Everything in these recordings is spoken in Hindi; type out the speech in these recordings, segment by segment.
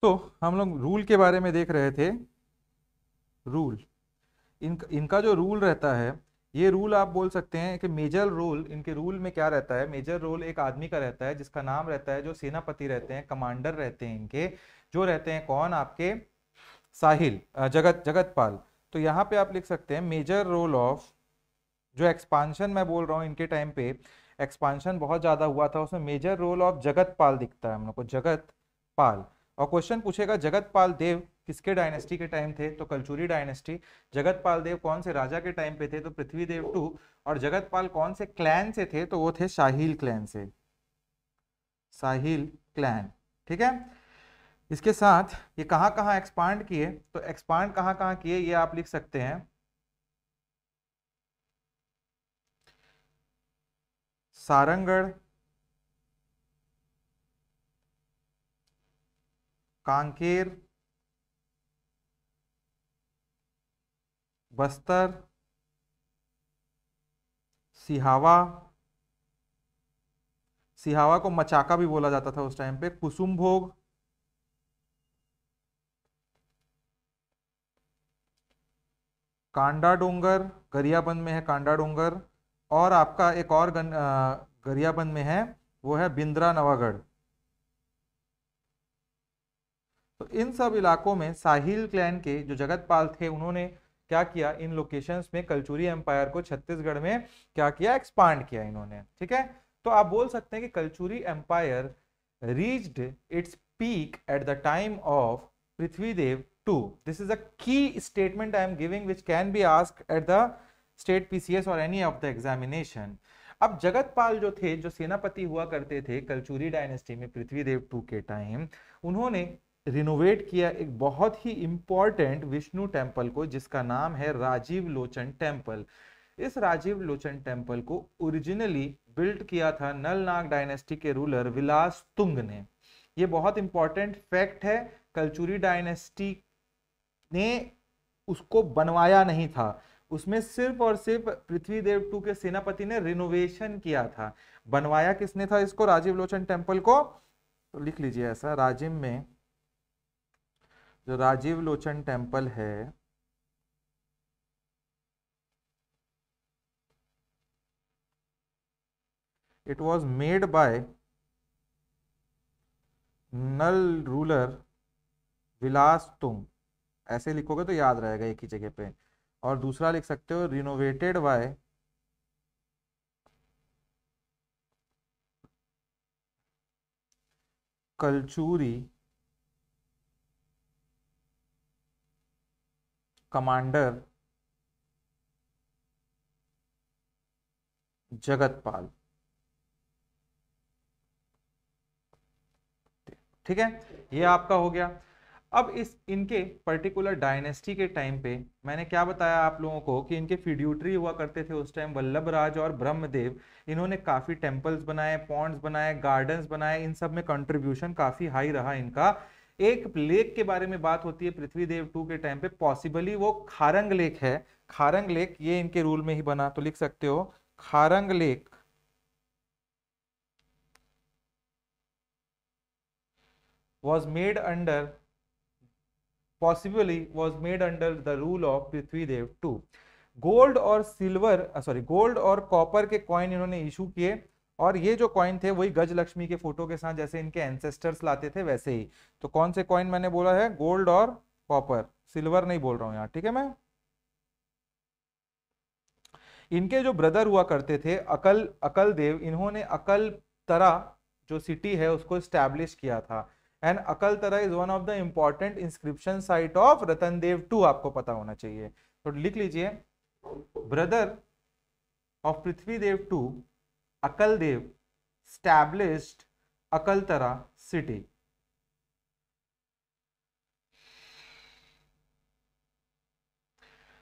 तो हम लोग रूल के बारे में देख रहे थे। रूल, इनका जो रूल रहता है, ये रूल आप बोल सकते हैं कि मेजर रोल, इनके रूल में क्या रहता है, मेजर रोल एक आदमी का रहता है जिसका नाम रहता है, जो सेनापति रहते हैं, कमांडर रहते हैं इनके, जो रहते हैं कौन, आपके साहिल, जगतपाल। तो यहाँ पे आप लिख सकते हैं मेजर रोल ऑफ, जो एक्सपांशन मैं बोल रहा हूँ इनके टाइम पे, एक्सपांशन बहुत ज्यादा हुआ था, उसमें मेजर रोल ऑफ जगतपाल दिखता है हम लोग को, जगतपाल। और क्वेश्चन पूछेगा जगतपाल देव किसके डायनेस्टी के टाइम थे, तो कलचुरी डायनेस्टी। जगतपाल देव कौन से राजा के टाइम पे थे, तो पृथ्वीदेव टू। और जगतपाल कौन से क्लैन से थे, तो वो थे शाहील क्लैन से, साहिल क्लैन। ठीक है। इसके साथ ये कहाँ कहाँ एक्सपांड किए, तो एक्सपांड कहाँ कहाँ किए ये आप लिख सकते हैं। सारंगढ़, कांकेर, बस्तर, सिहावा, सिहावा को मचाका भी बोला जाता था उस टाइम पे, कुसुमभोग, कांडा डोंगर, गरियाबंद में है कांडा डोंगर, और आपका एक और गरियाबंद में है, वो है बिंद्रा नवागढ़। तो इन सब इलाकों में साहिल क्लैन के जो जगतपाल थे, उन्होंने क्या किया, इन लोकेशंस में कलचुरी एम्पायर को छत्तीसगढ़ में क्या किया, एक्सपांड किया इन्होंने। ठीक है। तो आप बोल सकते हैं कि Kalchuri empire reached its peak at the time of Prithvidev two. This is a key statement I am giving which can be asked at the state PCS और एनी ऑफ द एग्जामिनेशन। अब जगतपाल जो थे, जो सेनापति हुआ करते थे कलचुरी डायनेस्टी में पृथ्वीदेव टू के टाइम, उन्होंने रिनोवेट किया एक बहुत ही इंपॉर्टेंट विष्णु टेम्पल को, जिसका नाम है राजीव लोचन टेम्पल। इस राजीव लोचन टेम्पल को ओरिजिनली बिल्ड किया था नलनाग डायनेस्टी के रूलर विलास तुंग ने। ये बहुत इंपॉर्टेंट फैक्ट है। कलचुरी डायनेस्टी ने उसको बनवाया नहीं था, उसमें सिर्फ और सिर्फ पृथ्वीदेव टू के सेनापति ने रिनोवेशन किया था। बनवाया किसने था इसको, राजीव लोचन टेम्पल को, तो लिख लीजिए ऐसा, राजिम में जो राजीव लोचन टेम्पल है, it was made by Nal ruler Vilas Tung. ऐसे लिखोगे तो याद रहेगा एक ही जगह पे। और दूसरा लिख सकते हो renovated by Kalachuri commander Jagatpal. ठीक है, ये आपका हो गया। अब इस इनके पर्टिकुलर डायनेस्टी के टाइम पे मैंने क्या बताया आप लोगों को कि इनके फिड्यूटरी हुआ करते थे उस टाइम वल्लभराज और ब्रह्मदेव। इन्होंने काफी टेम्पल्स बनाए, पॉन्ड्स बनाए, गार्डन्स बनाए, इन सब में कंट्रीब्यूशन काफी हाई रहा इनका। एक लेक के बारे में बात होती है पृथ्वीदेव टू के टाइम पे, पॉसिबली वो खारंग लेक है। खारंग लेक ये इनके रूल में ही बना, तो लिख सकते हो Kharang lake was made under, possibly was made under the rule of Prithvidev two. Gold और सिल्वर, सॉरी, गोल्ड और कॉपर के कॉइन इन्होंने इशू किए, और ये जो कॉइन थे वही गजलक्ष्मी के फोटो के साथ जैसे इनके एंसेस्टर्स लाते थे वैसे ही। तो कौन से कॉइन मैंने बोला है, गोल्ड और कॉपर, सिल्वर नहीं बोल रहा हूं यहाँ, ठीक है। मैं इनके जो ब्रदर हुआ करते थे अकल अकल देव, इन्होंने अकल तरा जो सिटी है उसको स्टैब्लिश किया था। And Akaltara is one of the important inscription site of Ratan Dev two, आपको पता होना चाहिए। तो लिख लीजिए, ब्रदर ऑफ पृथ्वीदेव टू अकल देव स्टैब्लिश्ड अकलतरा सिटी।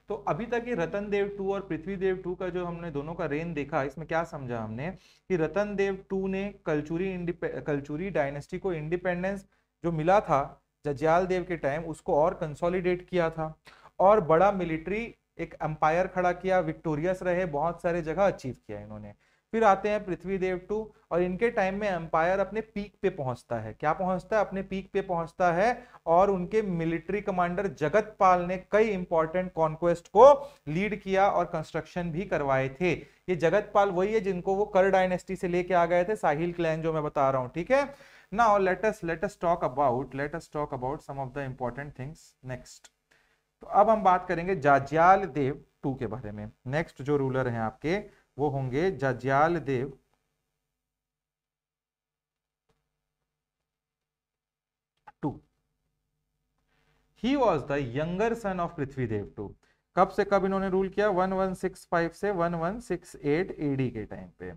तो अभी तक ये रतन देव टू और पृथ्वीदेव टू का जो हमने दोनों का रेन देखा, इसमें क्या समझा हमने कि रतन देव टू ने कलचुरी डायनेस्टी को इंडिपेंडेंस जो मिला था जज्याल देव के टाइम, उसको और कंसोलिडेट किया था, और बड़ा मिलिट्री एक एम्पायर खड़ा किया, विक्टोरियस रहे, बहुत सारे जगह अचीव किया इन्होंने। फिर आते हैं पृथ्वीदेव टू, और इनके टाइम में एम्पायर अपने पीक पे पहुंचता है। क्या पहुंचता है? अपने पीक पे पहुंचता है। और उनके मिलिट्री कमांडर जगतपाल ने कई इंपॉर्टेंट कॉन्क्वेस्ट को लीड किया और कंस्ट्रक्शन भी करवाए थे। ये जगतपाल वही है जिनको वो कर डायनेस्टी से लेके आ गए थे, साहिल क्लैन जो मैं बता रहा हूं, ठीक है। Now let us talk about some of the important things next। तो अब हम बात करेंगे जाज्याल देव टू के बारे में। नेक्स्ट जो रूलर हैं आपके वो होंगे Jajalla Dev two. He was the younger son of Prithvidev two. कब से कब इन्होंने रूल किया? 1165 से 1168 एडी के टाइम पे।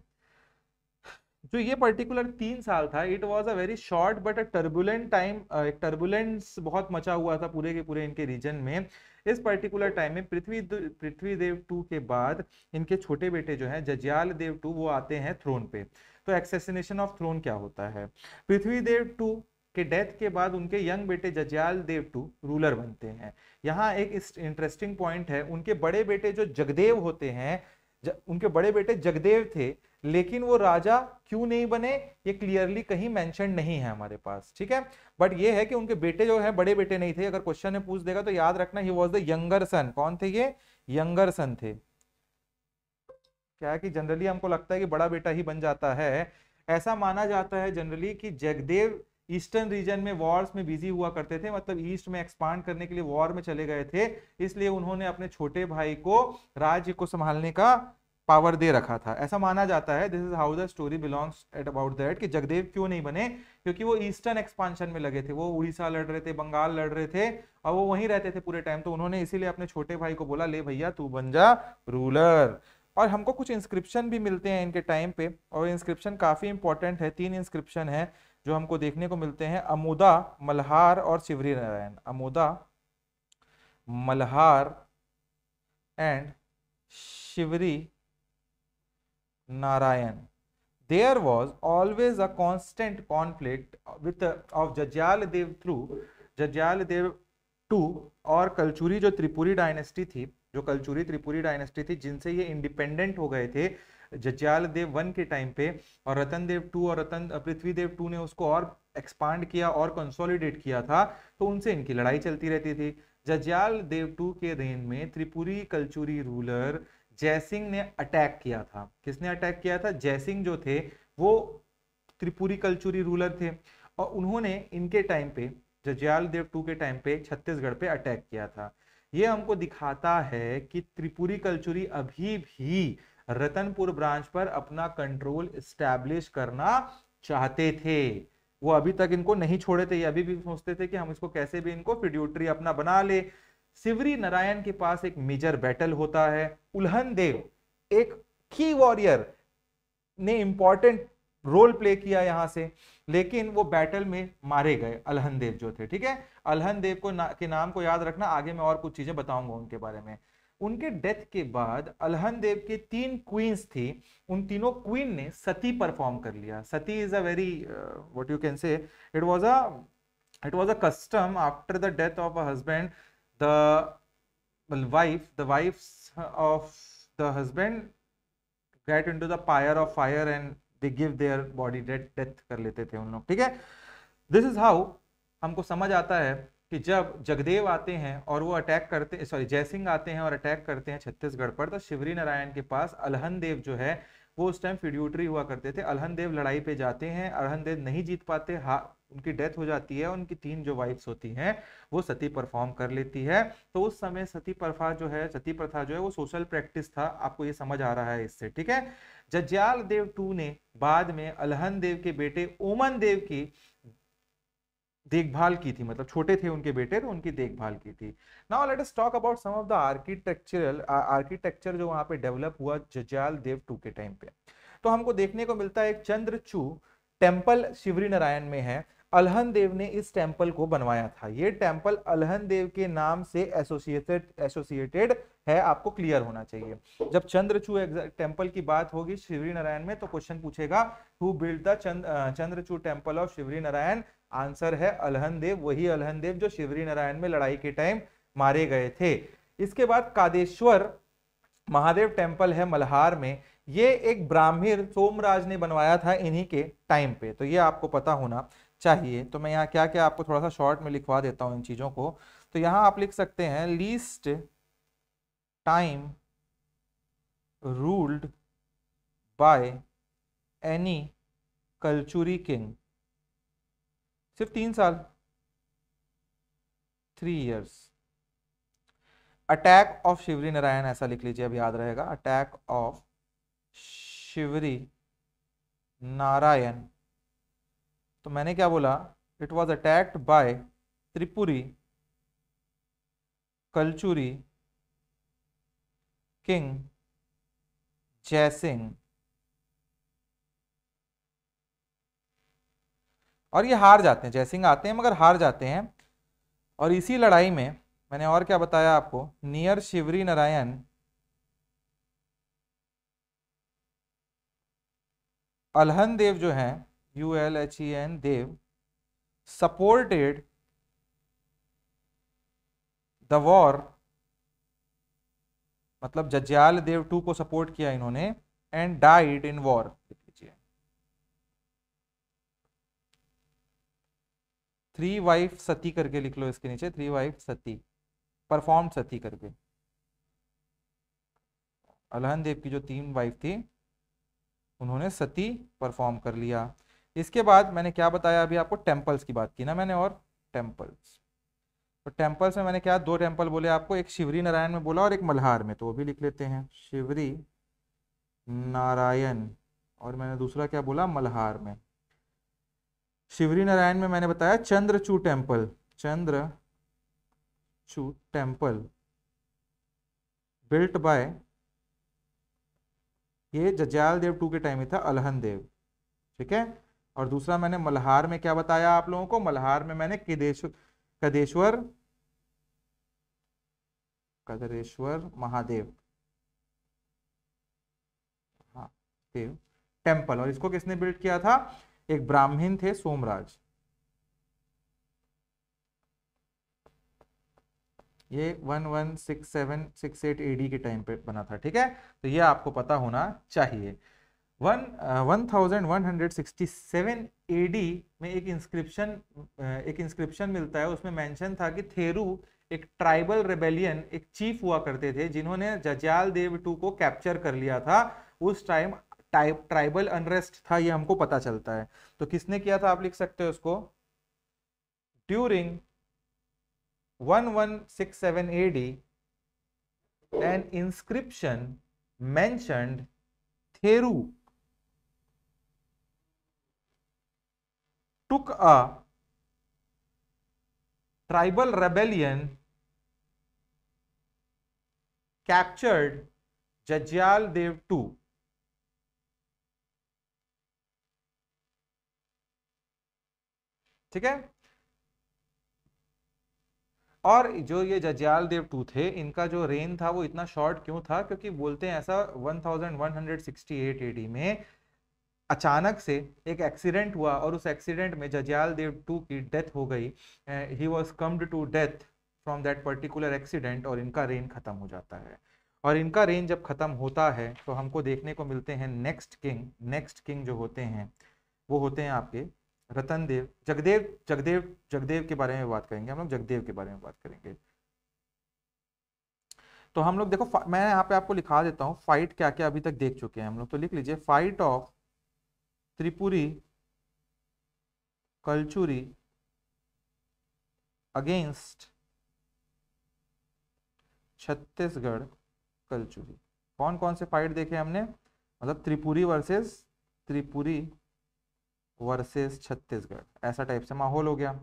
जो ये पर्टिकुलर 3 साल था, it was a very short but a turbulent time. एक टर्बुलेंस बहुत मचा हुआ था पूरे के पूरे इनके रीजन में। इस पर्टिकुलर टाइम में पृथ्वीदेव टू के बाद इनके छोटे बेटे जो हैं जज्याल देव टू, वो आते हैं थ्रोन पे। तो एक्सेसिनेशन ऑफ थ्रोन क्या होता है? पृथ्वीदेव टू के डेथ के बाद उनके यंग बेटे जज्याल देव टू रूलर बनते हैं। यहाँ एक इंटरेस्टिंग पॉइंट है, उनके बड़े बेटे जो जगदेव होते हैं, उनके बड़े बेटे जगदेव थे, लेकिन वो राजा क्यों नहीं बने ये क्लियरली कहीं मेंशन नहीं है हमारे पास, ठीक है। बट ये है कि उनके बेटे जो है बड़े बेटे नहीं थे। अगर क्वेश्चन में पूछ देगा तो याद रखना ही वॉज द यंगर सन। कौन थे ये? यंगर सन थे। क्या है कि जनरली हमको लगता है कि बड़ा बेटा ही बन जाता है। ऐसा माना जाता है जनरली कि जगदेव ईस्टर्न रीजन में वॉर्स में बिजी हुआ करते थे, मतलब ईस्ट में एक्सपांड करने के लिए वॉर में चले गए थे, इसलिए उन्होंने अपने छोटे भाई को राज्य को संभालने का पावर दे रखा था, ऐसा माना जाता है। This is how the story belongs at about that कि जगदेव क्यों नहीं बने, क्योंकि वो ईस्टर्न एक्सपांशन में लगे थे। वो उड़ीसा लड़ रहे थे, बंगाल लड़ रहे थे, और वो वहीं रहते थे पूरे टाइम। तो उन्होंने इसीलिए अपने छोटे भाई को बोला, ले भैया तू बन जा रूलर। और हमको कुछ इंस्क्रिप्शन भी मिलते हैं इनके टाइम पे, और इंस्क्रिप्शन काफी इंपॉर्टेंट है। 3 इंस्क्रिप्शन है जो हमको देखने को मिलते हैं, अमोदा, मल्हार और Shivri Narayan. Amoda, Malhar and Shivri Narayan. There was always a constant conflict with of Jajalla Dev through Jajalla Dev two और कलचुरी जो त्रिपुरी डायनेस्टी थी, जो कलचुरी त्रिपुरी डायनेस्टी थी, जिनसे ये इंडिपेंडेंट हो गए थे जज्याल देव 1 के टाइम पे, और रतन देव 2 और पृथ्वीदेव 2 ने उसको और एक्सपांड किया और कंसोलिडेट किया था, तो उनसे इनकी लड़ाई चलती रहती थी। जज्याल देव 2 के रेन में त्रिपुरी कलचुरी रूलर जयसिंह ने अटैक किया था। किसने अटैक किया था? जयसिंह जो थे वो त्रिपुरी कलचुरी रूलर थे, और उन्होंने इनके टाइम पे, जज्याल देव 2 के टाइम पे, छत्तीसगढ़ पे अटैक किया था। ये हमको दिखाता है कि त्रिपुरी कलचुरी अभी भी रतनपुर ब्रांच पर अपना कंट्रोल एस्टैब्लिश करना चाहते थे। वो अभी तक इनको नहीं छोड़े थे, ये अभी भी सोचते थे कि हम इसको कैसे भी इनको फिड्यूटरी अपना बना ले। शिवरी नारायण के पास एक मेजर बैटल होता है। उल्हन देव, एक की वॉरियर ने इंपॉर्टेंट रोल प्ले किया यहां से, लेकिन वो बैटल में मारे गए अलहन देव जो थे, ठीक है। अलहन देव को के नाम को याद रखना, आगे मैं और कुछ चीजें बताऊंगा उनके बारे में। उनके डेथ के बाद अलहन देव के 3 क्वींस थी, उन तीनों क्वीन ने सती परफॉर्म कर लिया। Sati is a very what you can say, it was a custom after the death of a husband, the wives of the husband get into the pyre of fire and they give their body death कर लेते थे उन लोग, ठीक है। दिस इज हाउ हमको समझ आता है कि जब जगदेव आते हैं और वो अटैक करते, सॉरी जयसिंह आते हैं और अटैक करते हैं छत्तीसगढ़ पर, तो शिवरी नारायण के पास अलहन देव जो है वो उस टाइम फिड्यूटरी हुआ करते थे। अलहन देव लड़ाई पे जाते हैं, अलहन देव नहीं जीत पाते, उनकी डेथ हो जाती है। उनकी 3 जो वाइफ्स होती हैं वो सती परफॉर्म कर लेती है। तो उस समय सती प्रथा जो है वो सोशल प्रैक्टिस था। आपको ये समझ आ रहा है इससे, ठीक है। जज्याल देव 2 ने बाद में अलहन देव के बेटे ओमन देव की देखभाल की थी, मतलब छोटे थे उनके बेटे तो उनकी देखभाल की थी। Now let us talk about some of the architecture जो वहां पे डेवलप हुआ जज्याल देव 2 के टाइम पे। तो हमको देखने को मिलता है एक चंद्रचू टेम्पल शिवरी नारायण में है। अलहन देव ने इस टेम्पल को बनवाया था। ये टेम्पल अलहन देव के नाम से एसोसिएटेड है, आपको क्लियर होना चाहिए। जब चंद्रचू टेम्पल की बात होगी शिवरी नारायण में तो क्वेश्चन पूछेगा who build the Chandrachud temple of Shivri Narayan. Answer है अलहन देव, वही अलहन देव जो शिवरी नारायण में लड़ाई के टाइम मारे गए थे। इसके बाद कादेश्वर महादेव टेम्पल है मल्हार में। ये एक ब्राह्मण सोमराज ने बनवाया था इन्हीं के टाइम पे, तो ये आपको पता होना चाहिए। तो मैं यहाँ क्या क्या आपको थोड़ा सा शॉर्ट में लिखवा देता हूँ इन चीजों को। तो यहाँ आप लिख सकते हैं least time ruled by any Kalachuri king, सिर्फ 3 साल, 3 years। Attack of Shivri Narayan ऐसा लिख लीजिए, अब याद रहेगा, अटैक ऑफ शिवरी नारायण। तो मैंने क्या बोला, it was attacked by Tripuri Kalachuri king Jaysingh, और ये हार जाते हैं, जयसिंह आते हैं मगर हार जाते हैं। और इसी लड़ाई में मैंने और क्या बताया आपको, नियर शिवरी नारायण अलहन देव जो हैं, ULHEN Dev, supported the war, मतलब जज्याल देव 2 को सपोर्ट किया इन्होंने, एंड डाइड इन वॉर। लिख लीजिए 3 वाइफ सती करके लिख लो इसके नीचे, 3 वाइफ सती, परफॉर्म सती करके। अलहन देव की जो 3 वाइफ थी उन्होंने सती परफॉर्म कर लिया। इसके बाद मैंने क्या बताया, अभी आपको टेम्पल्स की बात की ना मैंने, और टेम्पल्स, तो टेम्पल्स में मैंने क्या 2 टेम्पल बोले आपको, एक शिवरी नारायण में बोला और एक मल्हार में, तो वो भी लिख लेते हैं, शिवरी नारायण, और मैंने दूसरा क्या बोला, मल्हार में। शिवरी नारायण में मैंने बताया Chandrachud temple, Chandrachud temple built by, ये जज्याल देव 2 के टाइम में था, अलहन देव, ठीक है। और दूसरा मैंने मल्हार में क्या बताया आप लोगों को, मल्हार में मैंने कदेश्वर कदरेश्वर महादेव, हाँ देव टेम्पल, और इसको किसने बिल्ड किया था, एक ब्राह्मण थे सोमराज। ये 1167-68 AD के टाइम पे बना था, ठीक है। तो ये आपको पता होना चाहिए। 1167 AD में एक इंस्क्रिप्शन मिलता है, उसमें मेंशन था कि थेरू एक ट्राइबल रेबेलियन, एक चीफ हुआ करते थे जिन्होंने जज्याल देव 2 को कैप्चर कर लिया था। उस टाइम ट्राइबल अनरेस्ट था, ये हमको पता चलता है। तो किसने किया था, आप लिख सकते हो उसको, during 1167 AD an inscription mentioned Theru took a tribal rebellion, captured Jajjal Dev 2। ठीक है। और जो ये जज्याल देव 2 थे, इनका जो रेन था वो इतना शॉर्ट क्यों था, क्योंकि बोलते हैं ऐसा 1168 AD में अचानक से एक एक्सीडेंट हुआ, और उस एक्सीडेंट में जज्याल देव 2 की डेथ हो गई। He was calmed to death from that particular accident, और इनका रेन खत्म हो जाता है। और इनका रेन जब खत्म होता है तो हमको देखने को मिलते हैं नेक्स्ट किंग जो होते हैं वो होते हैं आपके रतन देव, जगदेव के बारे में बात करेंगे हम लोग, जगदेव के बारे में बात करेंगे। तो हम लोग देखो, मैं यहाँ पे आपको लिखा देता हूँ फाइट क्या क्या अभी तक देख चुके हैं हम लोग। तो लिख लीजिए, fight of Tripuri Kalachuri against Chhattisgarh Kalachuri. कौन कौन से फाइट देखे हमने, मतलब त्रिपुरी वर्सेस छत्तीसगढ़, ऐसा टाइप से माहौल हो गया।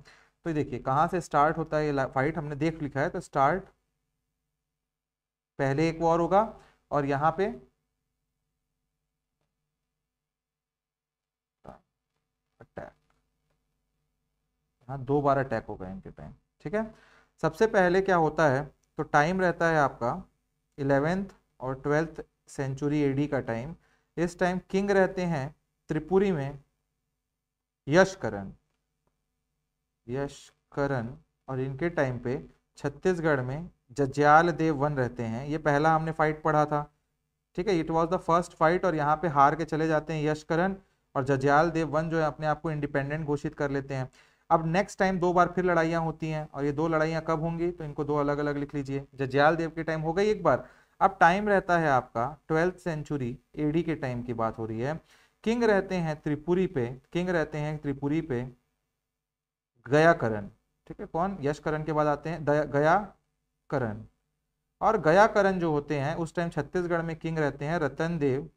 तो देखिए कहाँ से स्टार्ट होता है ये फाइट, हमने देख लिखा है। तो स्टार्ट, पहले एक वॉर होगा, और यहाँ पे अटैक, हाँ 2 बार अटैक हो गए इनके टाइम, ठीक है। सबसे पहले क्या होता है, तो टाइम रहता है आपका 11th और 12th सेंचुरी AD का टाइम। इस टाइम किंग रहते हैं त्रिपुरी में यशकरण, और इनके टाइम पे छत्तीसगढ़ में जज्याल देव 1 रहते हैं। ये पहला हमने फाइट पढ़ा था, ठीक है, it was the first fight, और यहाँ पे हार के चले जाते हैं यशकरण, और जज्याल देव वन जो है अपने आप को इंडिपेंडेंट घोषित कर लेते हैं। अब नेक्स्ट टाइम 2 बार फिर लड़ाइयाँ होती हैं, और ये 2 लड़ाइयाँ कब होंगी, तो इनको 2 अलग अलग लिख लीजिए। जज्याल देव के टाइम हो गई एक बार। अब टाइम रहता है आपका 12th सेंचुरी एडी के टाइम की बात हो रही है। किंग रहते हैं त्रिपुरी पे, किंग रहते हैं त्रिपुरी पे गयाकरण। ठीक है, कौन, यशकरण के बाद आते हैं गयाकरण। और गयाकरण जो होते हैं उस टाइम छत्तीसगढ़ में किंग रहते हैं रतन देव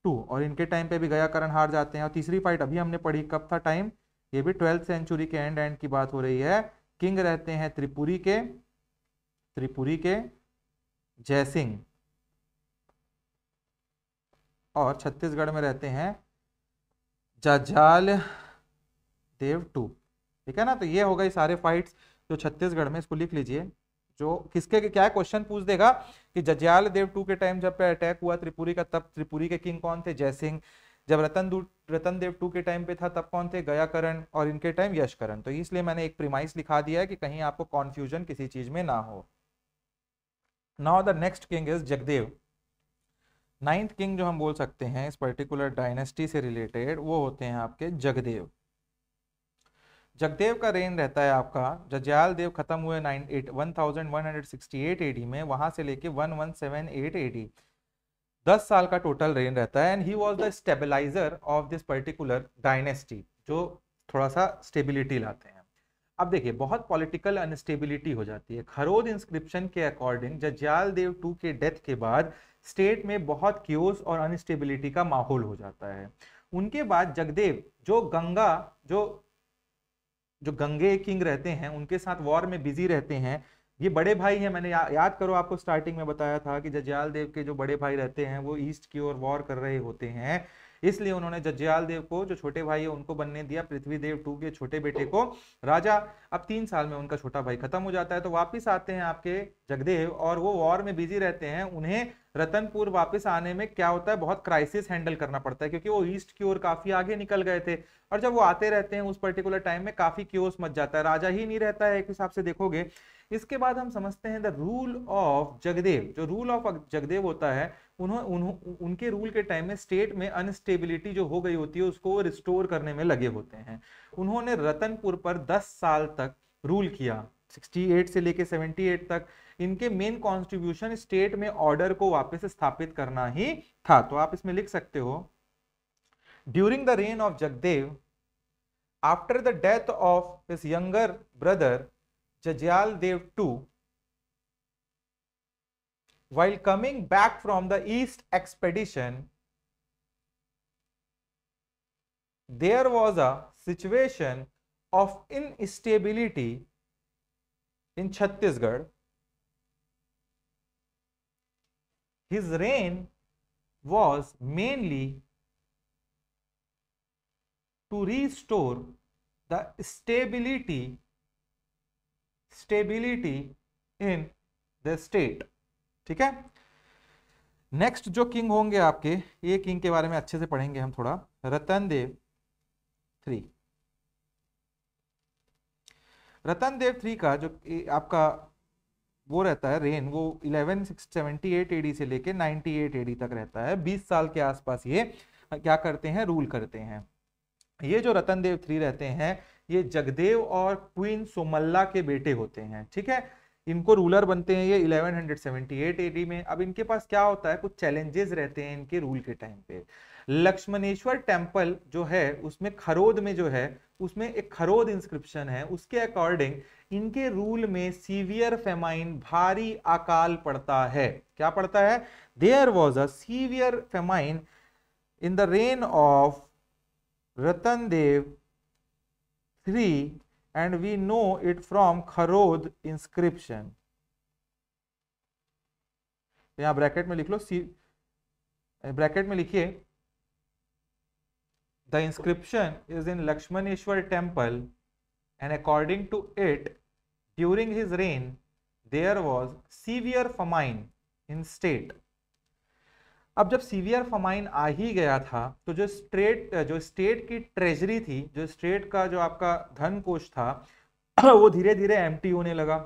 टू, और इनके टाइम पे भी गयाकरण हार जाते हैं। और तीसरी फाइट अभी हमने पढ़ी, कब था टाइम, ये भी 12th सेंचुरी के एंड की बात हो रही है। किंग रहते हैं त्रिपुरी के जयसिंह, और छत्तीसगढ़ में रहते हैं जज्याल देव टू। ठीक है ना, तो ये हो गई सारे फाइट्स जो छत्तीसगढ़ में, इसको लिख लीजिए। जो किसके क्या क्वेश्चन पूछ देगा कि जज्याल देव टू के टाइम जब पे अटैक हुआ त्रिपुरी का, तब त्रिपुरी के किंग कौन थे, जयसिंह। जब रतन देव टू के टाइम पे था तब कौन थे, गयाकरण, और इनके टाइम यशकरण। तो इसलिए मैंने एक प्रीमाइस लिखा दिया है कि कहीं आपको कॉन्फ्यूजन किसी चीज में ना हो। Now the next king is Jagdev. 9th king जो हम बोल सकते हैं इस पर्टिकुलर डायनेस्टी से रिलेटेड, वो होते हैं आपके जगदेव। जगदेव का रेन रहता है आपका, जज्याल देव खत्म हुए 1168 एडी में, वहां से लेके 1178 एडी, 10 साल का टोटल रेन रहता है। And he was the stabiliser of this particular dynasty, जो थोड़ा सा स्टेबिलिटी लाते हैं। अब देखिए, बहुत पॉलिटिकल अनस्टेबिलिटी हो जाती है। खरोद इंस्क्रिप्शन के अकॉर्डिंग जज्याल देव टू के डेथ के बाद स्टेट में बहुत क्योस और अनस्टेबिलिटी का माहौल हो जाता है। उनके बाद जगदेव जो गंगे किंग रहते हैं, उनके साथ वॉर में बिजी रहते हैं। ये बड़े भाई हैं, मैंने याद करो आपको स्टार्टिंग में बताया था कि जज्याल देव के जो बड़े भाई रहते हैं वो ईस्ट की ओर वॉर कर रहे होते हैं, इसलिए उन्होंने जज्याल देव को, जो छोटे भाई है, उनको बनने दिया पृथ्वी देव टू के छोटे बेटे को राजा। अब 3 साल में उनका छोटा भाई खत्म हो जाता है, तो वापिस आते हैं आपके जगदेव, और वो वॉर में बिजी रहते हैं। उन्हें रतनपुर वापस आने में क्या होता है, बहुत क्राइसिस हैंडल करना पड़ता है, क्योंकि वो ईस्ट की ओर काफी आगे निकल गए थे। और जब वो आते रहते हैं उस पर्टिकुलर टाइम में काफी क्योस मच जाता है, राजा ही नहीं रहता है एक हिसाब से देखोगे। इसके बाद हम समझते हैं द रूल ऑफ जगदेव। जो रूल ऑफ जगदेव होता है, उनके रूल के टाइम में स्टेट में अनस्टेबिलिटी जो हो गई होती है उसको रिस्टोर करने में लगे होते हैं। उन्होंने रतनपुर पर 10 साल तक रूल किया, 68 से लेके 78 तक। इनके मेन कॉन्स्टिट्यूशन स्टेट में ऑर्डर को वापस स्थापित करना ही था। तो आप इसमें लिख सकते हो, during the reign of Jagdev, after the death of his younger brother Jajalla Dev two, while coming back from the east expedition, there was a situation of instability in Chhattisgarh. His reign was mainly to restore the stability in the state. ठीक है, नेक्स्ट जो किंग होंगे आपके, ये किंग के बारे में अच्छे से पढ़ेंगे हम थोड़ा। रतन देव थ्री का जो आपका वो रहता है रेन, वो 1178 एडी से लेके 98 एडी तक रहता है। 20 साल के आसपास ये क्या करते हैं, रूल करते हैं। ये जो रतन देव 3 रहते हैं, ये जगदेव और क्वीन सोमल्ला के बेटे होते हैं। ठीक है, इनको रूलर बनते हैं ये 1178 एडी में। अब इनके पास क्या होता है, कुछ चैलेंजेस रहते हैं इनके रूल के टाइम पे। लक्ष्मणेश्वर टेम्पल जो है उसमें खरोद में जो है उसमें एक खरोद इंस्क्रिप्शन है, उसके अकॉर्डिंग इनके रूल में सीवियर फेमाइन, भारी अकाल पड़ता है। क्या पड़ता है, there was a severe famine in the reign of Ratan Dev 3 and we know it from Kharod inscription। यहां ब्रैकेट में लिख लो, ब्रैकेट में लिखिए, the inscription is in Lakshmaneshwar temple and according to it during his reign there was severe famine in state. अब जब सीवियर फमाइन आ ही गया था, तो जो स्टेट की ट्रेजरी थी, जो स्टेट का जो आपका धन कोष था, वो धीरे धीरे एम्प्टी होने लगा।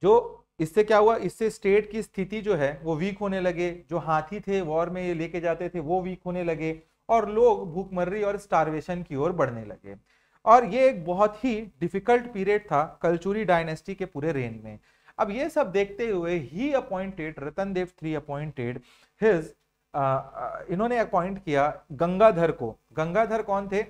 जो इससे क्या हुआ, इससे स्टेट की स्थिति जो है वो वीक होने लगे, जो हाथी थे वॉर में ये लेके जाते थे वो वीक होने लगे, और लोग भूखमर्री और स्टारवेशन की ओर बढ़ने लगे। और ये एक बहुत ही डिफिकल्ट पीरियड था कलचुरी डायनेस्टी के पूरे रेन में। अब ये सब देखते हुए ही appointed Ratan Dev III appointed his इन्होंने अपॉइंट किया गंगाधर को। गंगाधर कौन थे?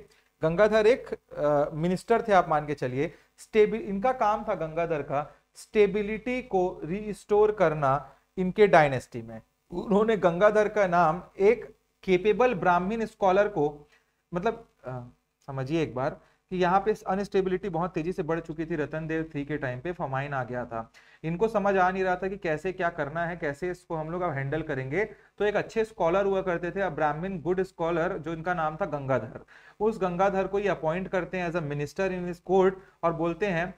गंगाधर एक मिनिस्टर थे, आप मान के चलिए। इनका काम था गंगाधर का स्टेबिलिटी को रिस्टोर करना इनके डायनेस्टी में। उन्होंने गंगाधर का नाम एक केपेबल ब्राह्मण स्कॉलर को, मतलब समझिए एक बार कि यहाँ पे अनस्टेबिलिटी बहुत तेजी से बढ़ चुकी थी रतन देव III के टाइम पे, फमाइन आ गया था, इनको समझ आ नहीं रहा था कि कैसे क्या करना है, कैसे इसको हम लोग अब हैंडल करेंगे। तो एक अच्छे स्कॉलर हुआ करते थे, ब्राह्मण गुड स्कॉलर, जो इनका नाम था गंगाधर। उस गंगाधर को ये अपॉइंट करते हैं as a minister in his court, और बोलते हैं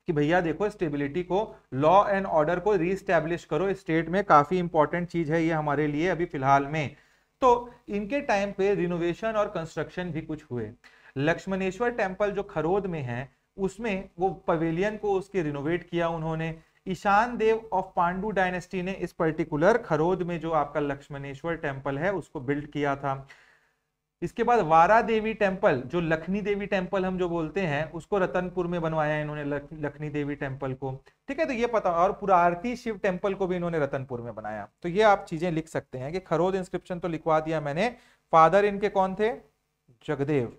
कि भैया देखो स्टेबिलिटी को, लॉ एंड ऑर्डर को रीस्टैब्लिश करो स्टेट में, काफी इंपॉर्टेंट चीज है ये हमारे लिए अभी फिलहाल में। तो इनके टाइम पे रिनोवेशन और कंस्ट्रक्शन भी कुछ हुए। लक्ष्मणेश्वर टेम्पल जो खरोद में है, उसमें वो पवेलियन को उसके रिनोवेट किया उन्होंने। ईशान देव ऑफ पांडु डायनेस्टी ने इस पर्टिकुलर खरोद में जो आपका लक्ष्मणेश्वर टेम्पल है उसको बिल्ड किया था। इसके बाद वारा देवी टेम्पल, जो लखनी देवी टेम्पल हम जो बोलते हैं, उसको रतनपुर में बनवाया इन्होंने, लखनी देवी टेम्पल को। ठीक है, तो ये पता। और पुरारती शिव टेम्पल को भी इन्होंने रतनपुर में बनाया। तो ये आप चीजें लिख सकते हैं कि खरोद इंस्क्रिप्शन तो लिखवा दिया मैंने। फादर इनके कौन थे? जगदेव।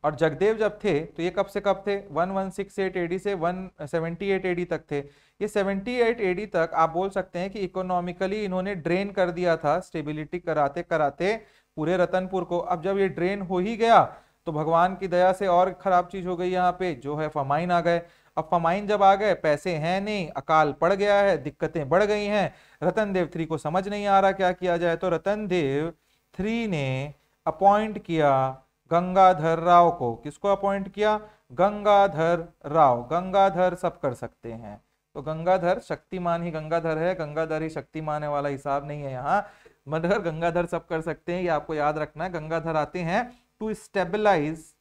और जगदेव जब थे तो ये कब से कब थे? 1168 एडी से 178 एडी तक थे। ये 78 एडी तक आप बोल सकते हैं कि इकोनॉमिकली इन्होंने ड्रेन कर दिया था, स्टेबिलिटी कराते कराते पूरे रतनपुर को। अब जब ये ड्रेन हो ही गया तो भगवान की दया से और खराब चीज हो गई यहाँ पे, जो है फमाइन आ गए। अब फमाइन जब आ गए, पैसे हैं नहीं, अकाल पड़ गया है, दिक्कतें बढ़ गई हैं। रतन देव III को समझ नहीं आ रहा क्या किया जाए, तो रतन देव III ने अपॉइंट किया गंगाधर राव को। किसको अपॉइंट किया? गंगाधर राव। गंगाधर सब कर सकते हैं, तो गंगाधर शक्तिमान ही गंगाधर है, गंगाधर ही शक्तिमान है वाला हिसाब नहीं है यहाँ, मगर गंगाधर सब कर सकते हैं, ये आपको याद रखना है। गंगाधर आते हैं टू स्टेबलाइज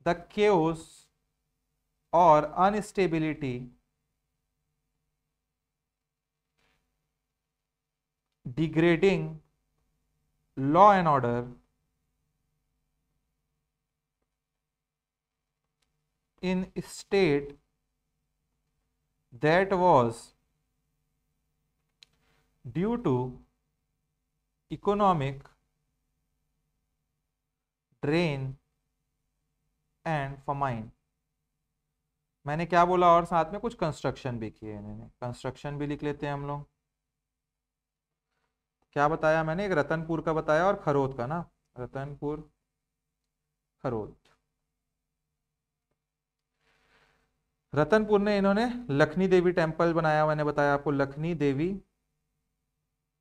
द केओस और unstability degrading law and order in state that was due to economic drain and famine। मैंने क्या बोला? और साथ में कुछ कंस्ट्रक्शन भी किए इन्होंने, कंस्ट्रक्शन भी लिख लेते हैं हम लोग। क्या बताया मैंने? एक रतनपुर का बताया और खरोद का ना, रतनपुर खरोद। रतनपुर ने इन्होंने लखनी देवी टेम्पल बनाया, मैंने बताया आपको, लखनी देवी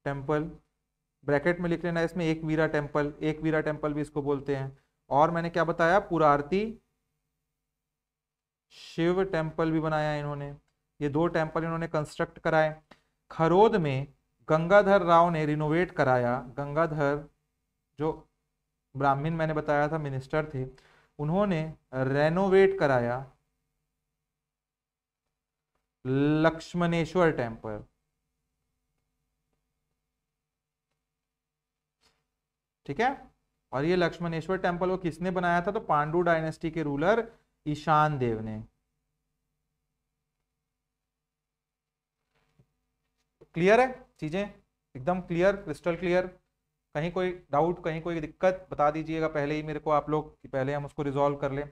टेम्पल, ब्रैकेट में लिख लेना इसमें, एक वीरा टेम्पल, एक वीरा टेम्पल भी इसको बोलते हैं। और मैंने क्या बताया? पुरारती शिव टेम्पल भी बनाया इन्होंने। ये 2 टेम्पल इन्होंने कंस्ट्रक्ट कराए। खरोद में गंगाधर राव ने रिनोवेट कराया। गंगाधर जो ब्राह्मण मैंने बताया था मिनिस्टर थे, उन्होंने रेनोवेट कराया लक्ष्मणेश्वर टेम्पल। ठीक है, और ये लक्ष्मणेश्वर टेम्पल को किसने बनाया था? तो पांडु डायनेस्टी के रूलर ईशान देव ने। क्लियर है चीजें? एकदम क्लियर, क्रिस्टल क्लियर। कहीं कोई डाउट, कहीं कोई दिक्कत बता दीजिएगा पहले ही मेरे को आप लोग, कि पहले हम उसको रिजॉल्व कर लें।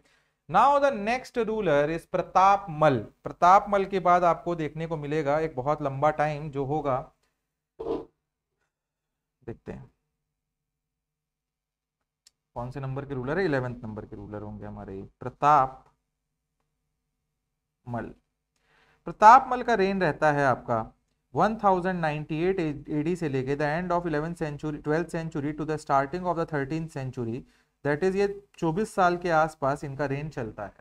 Now the next ruler is Pratapmal. Pratapmal के बाद आपको देखने को मिलेगा एक बहुत लंबा टाइम जो होगा, देखते हैं कौन से नंबर के रूलर है। 11वें नंबर के रूलर होंगे हमारे प्रतापमल। प्रतापमल का रेन रहता है आपका 1098 एडी से लेके the end of 11th century 12th century to the starting of the 13th century, that is ये 24 साल के आसपास इनका रेन चलता है।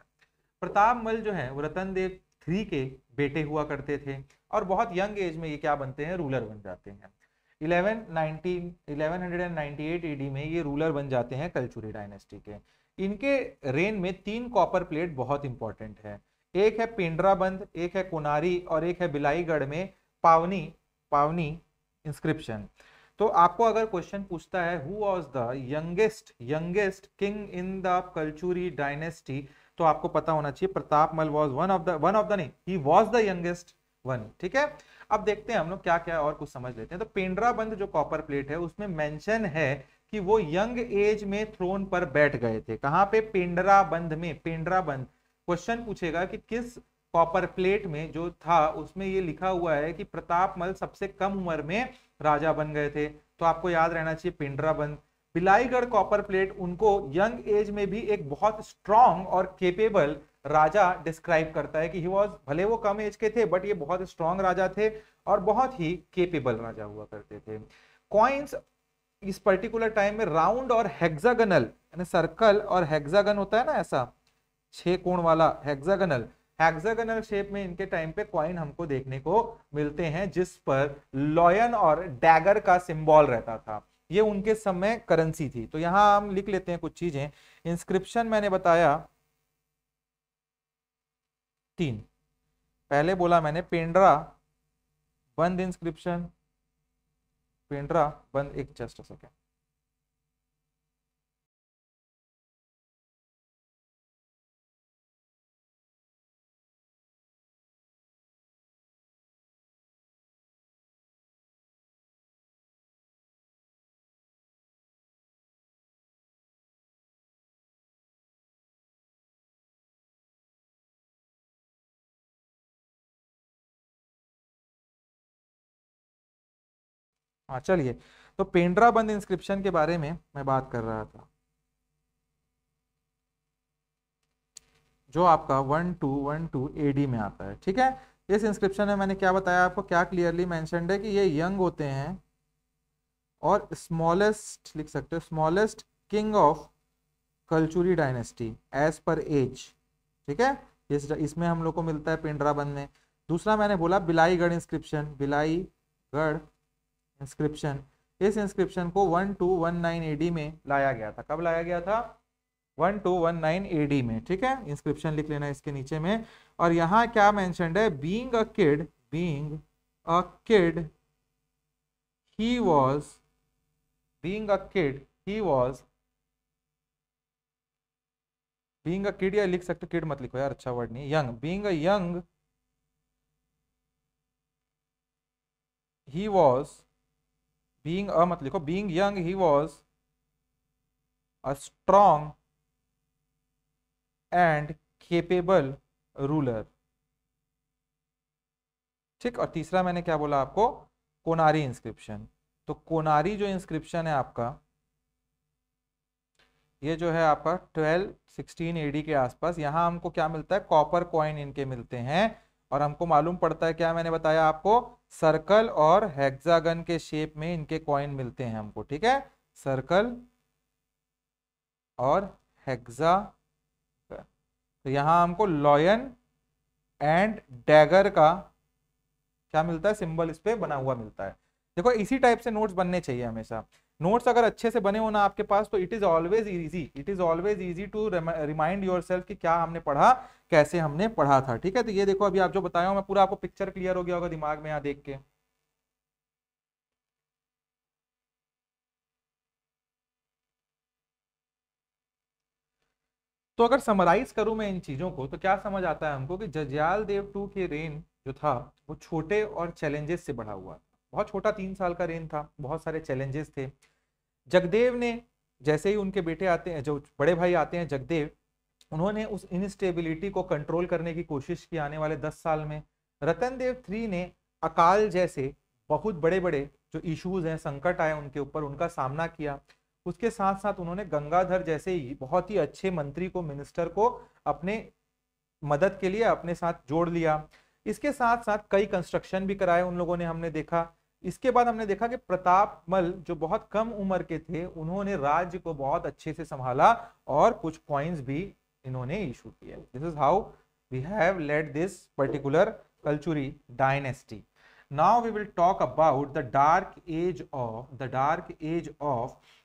प्रतापमल जो है वो रतन देव III के बेटे हुआ करते थे, और बहुत यंग एज में ये क्या बनते हैं? रूलर बन जाते हैं। 1198 एडी में ये रूलर बन जाते हैं कलचुरी डायनेस्टी के। इनके रेन में 3 कॉपर प्लेट बहुत इंपॉर्टेंट है। एक है पेंड्राबंद, एक है कोनारी और एक है बिलाईगढ़ में पावनी पावनी इंस्क्रिप्शन। तो आपको अगर क्वेश्चन पूछता है who was the youngest king in the Kalchuri dynasty, तो आपको पता होना चाहिए Pratapmal was one of the नहीं, he was the youngest one. ठीक है, अब देखते हैं हम लोग क्या क्या और कुछ समझ लेते हैं। तो पेंड्राबंद जो कॉपर प्लेट है उसमें मेंशन है कि वो यंग एज में थ्रोन पर बैठ गए थे। कहां पे? पेंड्राबंद में। पेंड्राबंद क्वेश्चन पूछेगा कि किस कॉपर प्लेट में जो था उसमें ये लिखा हुआ है कि प्रतापमल सबसे कम उम्र में राजा बन गए थे, तो आपको याद रहना चाहिए पेंड्राबंद। बिलाईगढ़ कॉपर प्लेट उनको यंग एज में भी एक बहुत स्ट्रांग और केपेबल राजा डिस्क्राइब करता है कि ही वॉज, भले वो कम एज के थे बट ये बहुत स्ट्रांग राजा थे और बहुत ही केपेबल राजा हुआ करते थे। कॉइन्स इस पर्टिकुलर टाइम में राउंड और हेक्सागनल, यानी सर्कल और हेक्सागन होता है ना ऐसा 6 कोण वाला, हेक्सागनल शेप में इनके टाइम पे कॉइन हमको देखने को मिलते हैं जिस पर लॉयन और डैगर का सिंबल रहता था। ये उनके समय करेंसी थी। तो यहां हम लिख लेते हैं कुछ चीजें। इंस्क्रिप्शन मैंने बताया 3, पहले बोला मैंने पेंड्रा बंद इंस्क्रिप्शन, पेंड्रा बंद, एक जस्ट सेकेंड, हाँ चलिए। तो पेंड्रा बंद इंस्क्रिप्शन के बारे में मैं बात कर रहा था, जो आपका 1212 एडी में आता है। ठीक है, इस इंस्क्रिप्शन में मैंने क्या बताया आपको, क्या क्लियरली मेंशन्ड है कि ये यंग होते हैं और स्मॉलेस्ट लिख सकते हो, smallest king of Kalachuri dynasty as per age. ठीक है, इसमें हम लोग को मिलता है पेंड्राबंद में। दूसरा मैंने बोला बिलाईगढ़ इंस्क्रिप्शन, बिलाईगढ़ इंस्क्रिप्शन, इस इंस्क्रिप्शन को 1219 एडी में लाया गया था। कब लाया गया था? 1219 एडी में। ठीक है, इंस्क्रिप्शन लिख लेना इसके नीचे में। और यहां क्या मेंशन्ड है, being a kid he was being a kid या लिख सकते, किड मत लिखो यार, अच्छा वर्ड नहीं, young, being a young he was, being a मत लिखो, being young he was a strong and capable ruler। ठीक, और तीसरा मैंने क्या बोला आपको, कोनारी इंस्क्रिप्शन। तो कोनारी जो इंस्क्रिप्शन है आपका, ये जो है आपका 1216 एडी के आसपास, यहां हमको क्या मिलता है, कॉपर कॉइन इनके मिलते हैं। और हमको मालूम पड़ता है क्या, मैंने बताया आपको, सर्कल और हेक्सागन के शेप में इनके कॉइन मिलते हैं हमको। ठीक है, सर्कल और हेक्सा। तो यहां हमको लॉयन एंड डैगर का क्या मिलता है, सिंबल इस पे बना हुआ मिलता है। देखो इसी टाइप से नोट्स बनने चाहिए हमेशा। नोट्स अगर अच्छे से बने हो ना आपके पास, तो it is always easy to remind yourself कि क्या हमने पढ़ा, कैसे हमने पढ़ा था। ठीक है, तो ये देखो अभी आप जो बताया हूं मैं पूरा, आपको पिक्चर क्लियर हो गया होगा दिमाग में यहाँ देख के। तो अगर समराइज करूं मैं इन चीजों को, तो क्या समझ आता है हमको कि जंध्याल देव 2 के रेन जो था वो छोटे और चैलेंजेस से बढ़ा हुआ था। बहुत छोटा 3 साल का रेन था, बहुत सारे चैलेंजेस थे। जगदेव ने, जैसे ही उनके बेटे आते हैं, जो बड़े भाई आते हैं जगदेव, उन्होंने उस इनस्टेबिलिटी को कंट्रोल करने की कोशिश की आने वाले 10 साल में। रतन देव 3 ने अकाल जैसे बहुत बड़े बड़े जो इश्यूज हैं, संकट आए उनके ऊपर, उनका सामना किया। उसके साथ साथ उन्होंने गंगाधर जैसे ही बहुत ही अच्छे मंत्री को, मिनिस्टर को अपने मदद के लिए अपने साथ जोड़ लिया। इसके साथ साथ कई कंस्ट्रक्शन भी कराए उन लोगों ने, हमने देखा। इसके बाद हमने देखा कि प्रतापमल जो बहुत कम उम्र के थे, उन्होंने राज्य को बहुत अच्छे से संभाला और कुछ कॉइन्स भी इन्होंने इशू किए। This is how we have led this particular Kalchuri dynasty. Now we will talk about the dark age of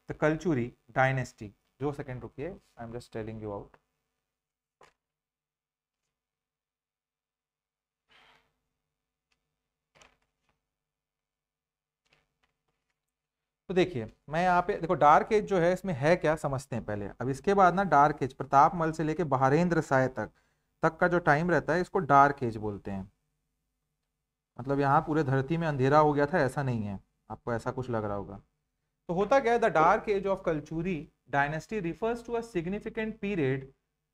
the Kalachuri dynasty. Second रुकिए, I am just telling you out. तो देखिए मैं यहाँ पे देखो डार्क एज जो है इसमें है क्या समझते हैं पहले। अब इसके बाद ना डार्क एज प्रतापमल से लेके बहारेंद्र साय तक का जो टाइम रहता है इसको डार्क एज बोलते हैं। मतलब यहाँ पूरे धरती में अंधेरा हो गया था ऐसा नहीं है, आपको ऐसा कुछ लग रहा होगा। तो होता क्या है, the dark age of Kalachuri dynasty refers to a significant period,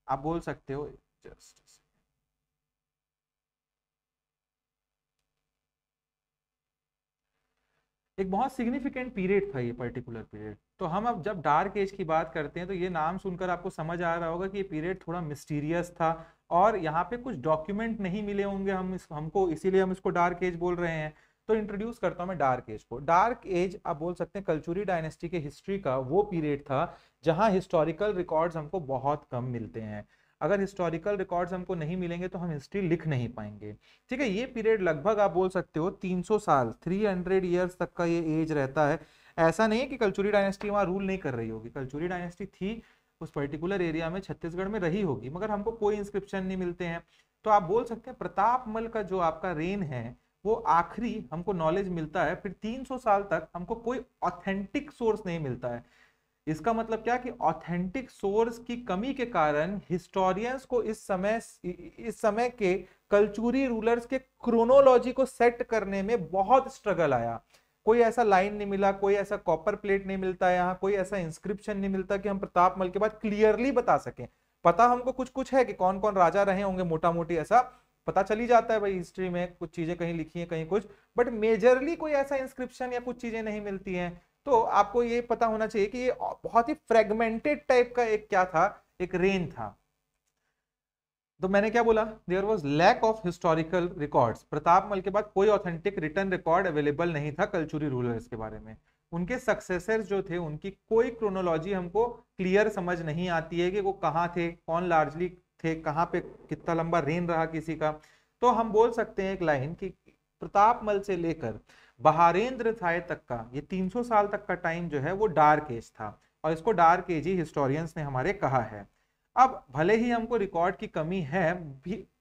आप बोल सकते हो जस्ट एक बहुत सिग्निफिकेंट पीरियड था ये पर्टिकुलर पीरियड। तो हम अब जब डार्क एज की बात करते हैं तो ये नाम सुनकर आपको समझ आ रहा होगा कि ये पीरियड थोड़ा मिस्टीरियस था और यहाँ पे कुछ डॉक्यूमेंट नहीं मिले होंगे हमको, इसीलिए हम इसको डार्क एज बोल रहे हैं। तो इंट्रोड्यूस करता हूं मैं डार्क एज को। डार्क एज आप बोल सकते हैं कलचुरी डायनेस्टी के हिस्ट्री का वो पीरियड था जहां हिस्टोरिकल रिकॉर्ड्स हमको बहुत कम मिलते हैं। अगर हिस्टोरिकल रिकॉर्ड्स हमको नहीं मिलेंगे तो हम हिस्ट्री लिख नहीं पाएंगे। ठीक है, ये पीरियड लगभग आप बोल सकते हो 300 साल 300 ईयर्स तक का ये एज रहता है। ऐसा नहीं है कि कलचुरी डायनेस्टी वहां रूल नहीं कर रही होगी, कलचुरी डायनेस्टी थी उस पर्टिकुलर एरिया में, छत्तीसगढ़ में रही होगी, मगर हमको कोई इंस्क्रिप्शन नहीं मिलते हैं। तो आप बोल सकते हैं प्रतापमल का जो आपका रेन है वो आखिरी हमको नॉलेज मिलता है, फिर 300 साल तक हमको कोई ऑथेंटिक सोर्स नहीं मिलता है। इसका मतलब क्या कि ऑथेंटिक सोर्स की कमी के कारण हिस्टोरियंस को इस समय के कलचुरी रूलर्स के क्रोनोलॉजी को सेट करने में बहुत स्ट्रगल आया। कोई ऐसा लाइन नहीं मिला, कोई ऐसा कॉपर प्लेट नहीं मिलता, यहाँ कोई ऐसा इंस्क्रिप्शन नहीं मिलता कि हम प्रतापमल के बाद क्लियरली बता सकें। पता हमको कुछ कुछ है कि कौन कौन राजा रहे होंगे, मोटा मोटी ऐसा पता चली जाता है भाई, हिस्ट्री में कुछ चीजें कहीं लिखी हैं कहीं कुछ, बट मेजरली कोई ऐसा इंस्क्रिप्शन या कुछ चीजें नहीं मिलती हैं। तो आपको ये पता होना चाहिए कि ये बहुत ही फ्रेगमेंटेड टाइप का एक क्या था, एक रेन था। तो मैंने क्या बोला, there was lack of historical records. Pratapmal के बाद कोई ऑथेंटिक रिटर्न रिकॉर्ड अवेलेबल नहीं था कलचुरी रूलर्स के बारे में। उनके सक्सेसर्स जो थे उनकी कोई क्रोनोलॉजी हमको क्लियर समझ नहीं आती है कि वो कहाँ थे, कौन लार्जली थे, कहाँ पे कितना लंबा रेन रहा किसी का। तो हम बोल सकते हैं एक लाइन कि प्रतापमल से लेकर बहारेंद्र साय तक का ये 300 साल तक का टाइम जो है वो डार्क एज था, और इसको डार्क एज ही हिस्टोरियंस ने हमारे कहा है। अब भले ही हमको रिकॉर्ड की कमी है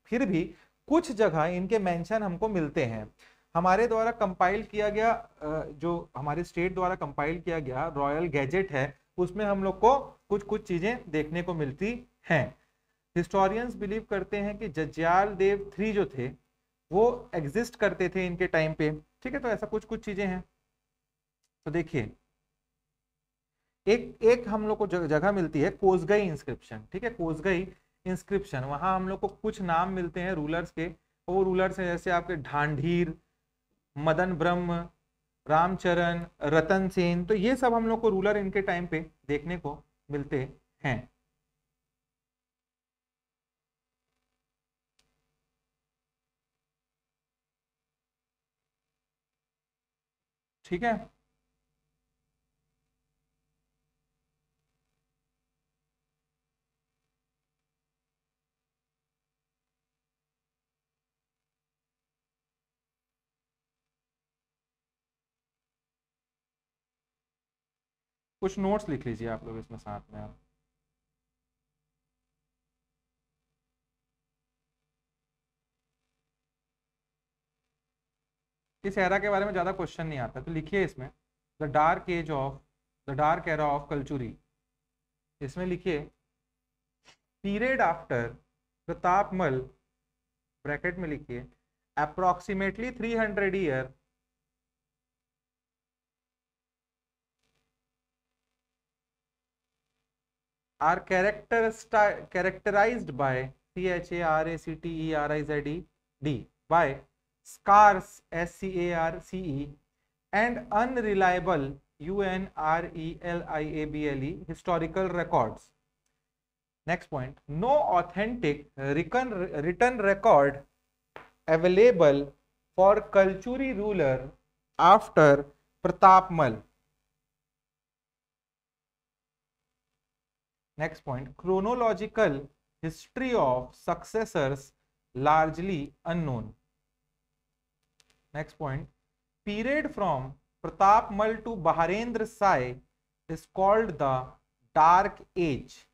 फिर भी कुछ जगह इनके मेंशन हमको मिलते हैं। हमारे द्वारा कंपाइल किया गया जो हमारे स्टेट द्वारा कंपाइल किया गया रॉयल गैजेट है उसमें हम लोग को कुछ कुछ चीजें देखने को मिलती हैं। हिस्टोरियंस बिलीव करते हैं कि जज्याल देव 3 जो थे वो एग्जिस्ट करते थे इनके टाइम पे। ठीक है, तो ऐसा कुछ कुछ चीजें हैं। तो देखिए एक एक हम लोग को जगह मिलती है कोसगई इंस्क्रिप्शन। ठीक है, कोसगई इंस्क्रिप्शन, वहां हम लोग को कुछ नाम मिलते हैं रूलर्स के। वो रूलर्स हैं जैसे आपके ढांढीर, मदन ब्रह्म, रामचरण, रतन सेन। तो ये सब हम लोग को रूलर इनके टाइम पे देखने को मिलते हैं। ठीक है, कुछ नोट्स लिख लीजिए आप लोग इसमें साथ में आप। इस एरा के बारे में ज्यादा क्वेश्चन नहीं आता तो लिखिए इसमें the dark era of Kalachuri. इसमें लिखिए पीरियड आफ्टर प्रतापमल, ब्रैकेट में लिखिए approximately 300 year are characterized by CHARACTERIZED by scarce SCARCE and unreliable UNRELIABLE historical records. Next point, no authentic written record available for Kalchuri ruler after Pratapmal. Next point, chronological history of successors largely unknown. Next point, period from Pratapmal to Baharendra Sai is called the dark age.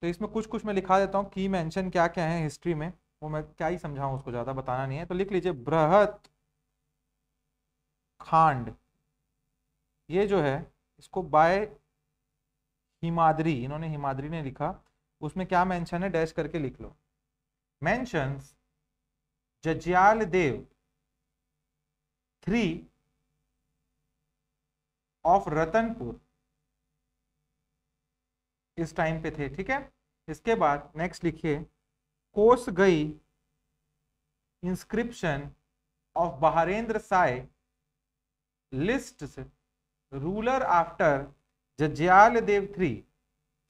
तो इसमें कुछ कुछ मैं लिखा देता हूँ, की मेंशन क्या क्या है हिस्ट्री में, वो मैं क्या ही समझाऊं, उसको ज्यादा बताना नहीं है। तो लिख लीजिए बृहत खांड, ये जो है इसको बाय हिमाद्री, इन्होंने हिमाद्री ने लिखा, उसमें क्या मेंशन है डैश करके लिख लो। मेंशंस जज्याल देव 3 ऑफ रतनपुर, इस टाइम पे थे, ठीक है। इसके बाद नेक्स्ट लिखिए Kosgai inscription of Bahrendra Sai list ruler after Jajalla Dev 3,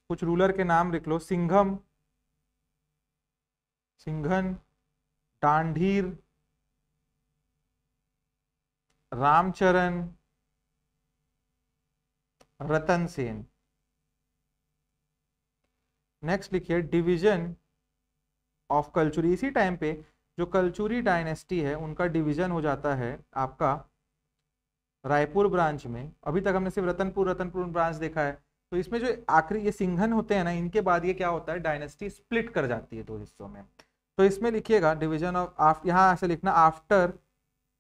कुछ रूलर के नाम लिख लो, सिंघम, सिंघन, डांढीर, रामचरण, रतन सेन। नेक्स्ट लिखिए डिवीजन ऑफ कलचुरी, इसी टाइम पे जो कलचुरी डायनेस्टी है उनका डिवीजन हो जाता है आपका रायपुर ब्रांच में। अभी तक हमने सिर्फ रतनपुर ब्रांच देखा है, तो इसमें जो आखिरी ये सिंघन होते हैं ना, इनके बाद ये क्या होता है, डायनेस्टी स्प्लिट कर जाती है 2 हिस्सों में। तो इसमें लिखिएगा डिवीजन ऑफ, यहाँ ऐसे लिखना आफ्टर